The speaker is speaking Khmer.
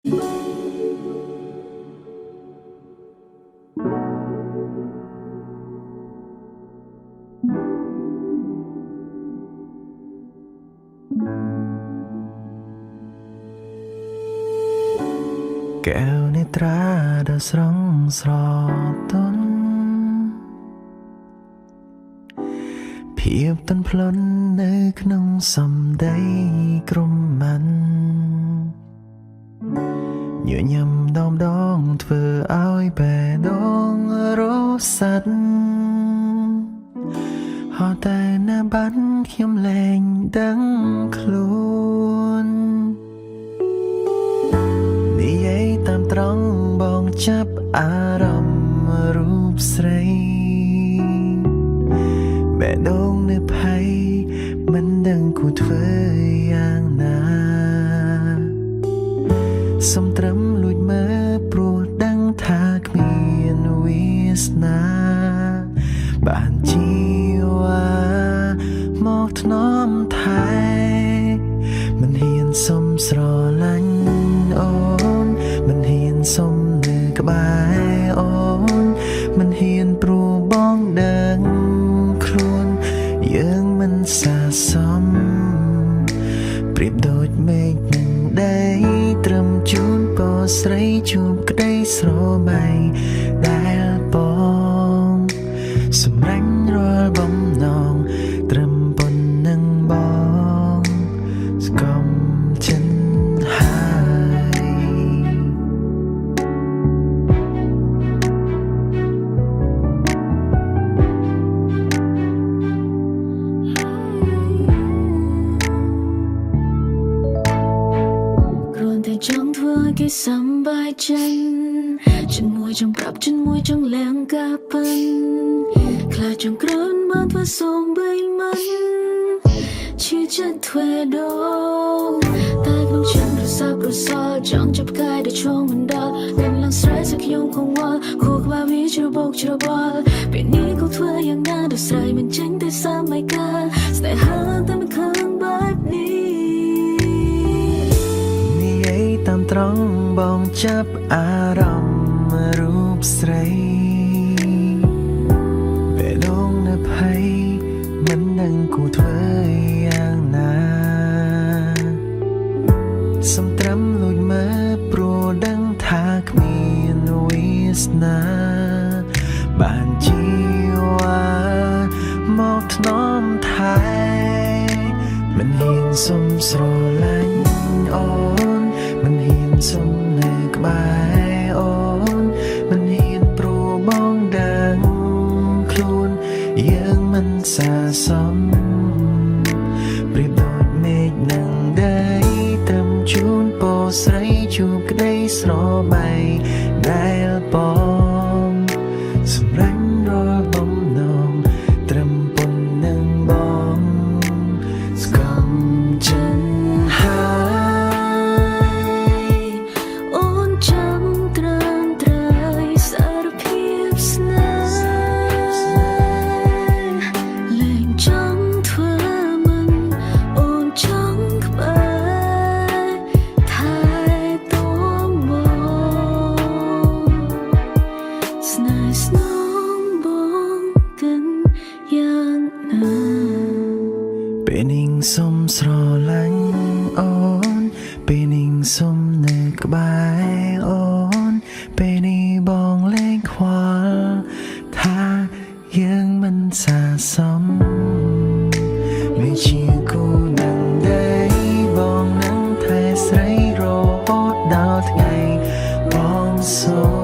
แก้วในตราดาស្រងស្រទន់ភាពទន់ភ្លន់នៅក្នុងសំដីក្រំមិនញញឹមដងធ្វើឲ្យបេះដូងរសាត់ហត់តែណាបានខ្ញុំលែងដឹងខ្លួននិយាយតាមត្រង់បងចាប់អារម្មណ៍រូបស្រីបេះដូងនៅភ័យមិនដឹងគួរធ្វើយ៉ាងណាសុំត្រឹមលួចមើលព្រោះដឹងថាគ្មានវាសនាបានជីវ៉ាមកថ្នមថែមិនហ៊ានសុំស្រឡាញ់អូនមិនហ៊ានសុំនៅក្បែរអូនមិនហ៊ានព្រោះបងដឹងខ្លួនយើងមិនស័ក្តិសមប្រៀបដូចមេឃនឹងដីត្រឹមជូនពរស្រីជួបក្តីស្រមៃដែលបងសម្រេចរាល់បំណងត្រឹមប៉ុណ្ណឹងបងស្គមចិនហើយគ្រាន់តែចង់ធ្វើឲ្យគេសប្បាយចិត្តchân môi trong prap chân môi trong leng cả phần khla trong cơn mơ và sông bay mất chỉ chân thuê đâu tai không chân rồi sao chẳng chấp cái để cho mình đau đừng lắng stress sẽ không không qua cuộc ba vì chưa bốc chưa bỏ bên ní câu thuê yang na được say mình tránh tay xa mày ca sẽ hơn ta mình không bắt đi តាមត្រង់បងចាប់អារម្មណ៍រូបស្រីបេះដូងនៅភ័យមិនដឹងគួរធ្វើយ៉ាងណាសំត្រឹមលួចមើលព្រោះដឹងថាគ្មានវាសនាបានជីវ៉ាមកថ្នមថែមិនហ៊ានសុំស្រឡាញ់អូនមិនហ៊ានសុំនៅក្បែរអូនមិនហ៊ានព្រោះបងដឹងខ្លួនយើងមិនស័ក្តិសមប្រៀបដូចមេឃនឹងដីត្រឹមជូនពរស្រីជួបក្តីស្រមៃដែលបងសម្រេចរាល់បំណងត្រឹមប៉ុណ្ណឹងបងស្គមចិនពេលនាងសុំស្រឡាញ់អូនពេលនាងសុំនៅក្បែរអូនពេលនេះបងលែងខ្វល់ថាយើងមិនស័ក្តិសមវាជាគូនឹងដីបងនឹងថែស្រីរហូតដល់ថ្ងៃបងសូ